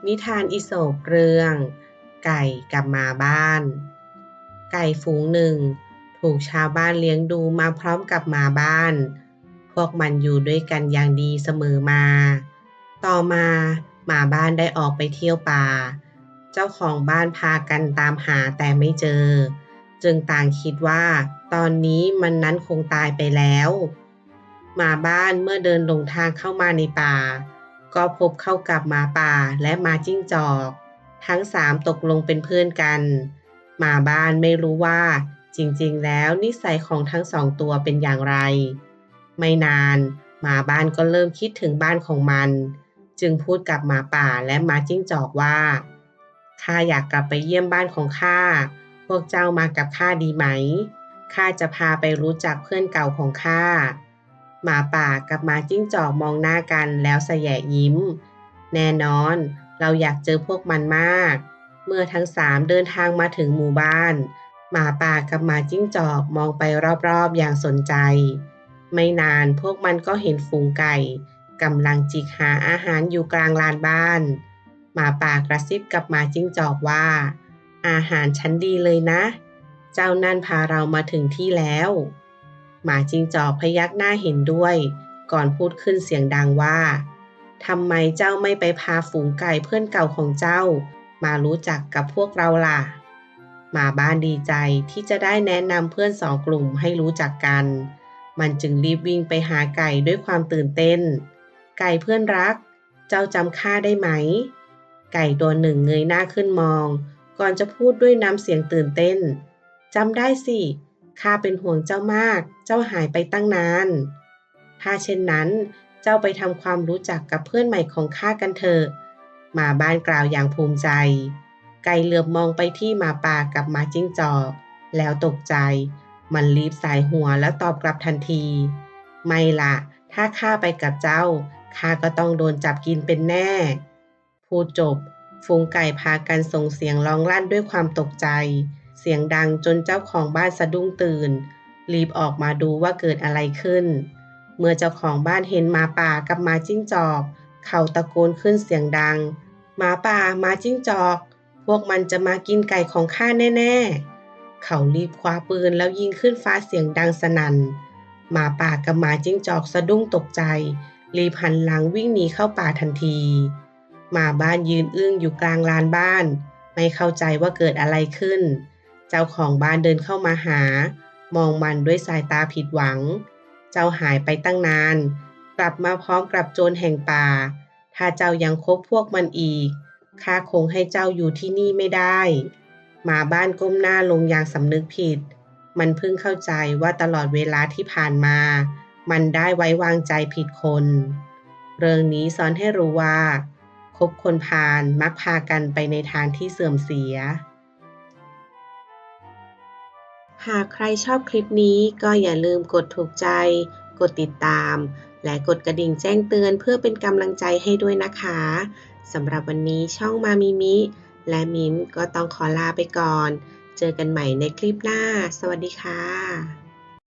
นิทานอีโสปเรื่องไก่กับหมาบ้านไก่ฝูงหนึ่งถูกชาวบ้านเลี้ยงดูมาพร้อมกับหมาบ้านพวกมันอยู่ด้วยกันอย่างดีเสมอมาต่อมาหมาบ้านได้ออกไปเที่ยวป่าเจ้าของบ้านพากันตามหาแต่ไม่เจอจึงต่างคิดว่าตอนนี้มันนั้นคงตายไปแล้วหมาบ้านเมื่อเดินหลงทางเข้ามาในป่าก็พบเข้ากับหมาป่าและหมาจิ้งจอกทั้งสามตกลงเป็นเพื่อนกันหมาบ้านไม่รู้ว่าจริงๆแล้วนิสัยของทั้งสองตัวเป็นอย่างไรไม่นานหมาบ้านก็เริ่มคิดถึงบ้านของมันจึงพูดกับหมาป่าและหมาจิ้งจอกว่าข้าอยากกลับไปเยี่ยมบ้านของข้าพวกเจ้ามากับข้าดีไหมข้าจะพาไปรู้จักเพื่อนเก่าของข้าหมาป่ากับหมาจิ้งจอกมองหน้ากันแล้วแสยะยิ้มแน่นอนเราอยากเจอพวกมันมากเมื่อทั้งสามเดินทางมาถึงหมู่บ้านหมาป่ากับหมาจิ้งจอกมองไปรอบๆอย่างสนใจไม่นานพวกมันก็เห็นฝูงไก่กำลังจิกหาอาหารอยู่กลางลานบ้านหมาป่ากระซิบกับหมาจิ้งจอกว่าอาหารชั้นดีเลยนะเจ้านั่นพาเรามาถึงที่แล้วหมาจิ้งจอกพยักหน้าเห็นด้วยก่อนพูดขึ้นเสียงดังว่าทำไมเจ้าไม่ไปพาฝูงไก่เพื่อนเก่าของเจ้ามารู้จักกับพวกเราล่ะหมาบ้านดีใจที่จะได้แนะนำเพื่อนสองกลุ่มให้รู้จักกันมันจึงรีบวิ่งไปหาไก่ด้วยความตื่นเต้นไก่เพื่อนรักเจ้าจำข้าได้ไหมไก่ตัวหนึ่งเงยหน้าขึ้นมองก่อนจะพูดด้วยน้ำเสียงตื่นเต้นจำได้สิข้าเป็นห่วงเจ้ามากเจ้าหายไปตั้งนานถ้าเช่นนั้นเจ้าไปทำความรู้จักกับเพื่อนใหม่ของข้ากันเถอะหมาบ้านกล่าวอย่างภูมิใจไก่เหลือบมองไปที่หมาป่ากับหมาจิ้งจอกแล้วตกใจมันรีบสายหัวแล้วตอบกลับทันทีไม่ล่ะถ้าข้าไปกับเจ้าข้าก็ต้องโดนจับกินเป็นแน่พูดจบฝูงไก่พากันส่งเสียงร้องลั่นด้วยความตกใจเสียงดังจนเจ้าของบ้านสะดุ้งตื่นรีบออกมาดูว่าเกิดอะไรขึ้นเมื่อเจ้าของบ้านเห็นหมาป่ากับหมาจิ้งจอกเขาตะโกนขึ้นเสียงดังหมาป่าหมาจิ้งจอกพวกมันจะมากินไก่ของข้าแน่ๆเขารีบคว้าปืนแล้วยิงขึ้นฟ้าเสียงดังสนั่นหมาป่ากับหมาจิ้งจอกสะดุ้งตกใจรีบหันหลังวิ่งหนีเข้าป่าทันทีหมาบ้านยืนอึ้งอยู่กลางลานบ้านไม่เข้าใจว่าเกิดอะไรขึ้นเจ้าของบ้านเดินเข้ามาหามองมันด้วยสายตาผิดหวังเจ้าหายไปตั้งนานกลับมาพร้อมกับโจรแห่งป่าถ้าเจ้ายังคบพวกมันอีกข้าคงให้เจ้าอยู่ที่นี่ไม่ได้หมาบ้านก้มหน้าลงอย่างสำนึกผิดมันเพิ่งเข้าใจว่าตลอดเวลาที่ผ่านมามันได้ไว้วางใจผิดคนเรื่องนี้สอนให้รู้ว่าคบคนพาลมักพากันไปในทางที่เสื่อมเสียหากใครชอบคลิปนี้ก็อย่าลืมกดถูกใจกดติดตามและกดกระดิ่งแจ้งเตือนเพื่อเป็นกำลังใจให้ด้วยนะคะสำหรับวันนี้ช่องมามิมิและมิ้นก็ต้องขอลาไปก่อนเจอกันใหม่ในคลิปหน้าสวัสดีค่ะ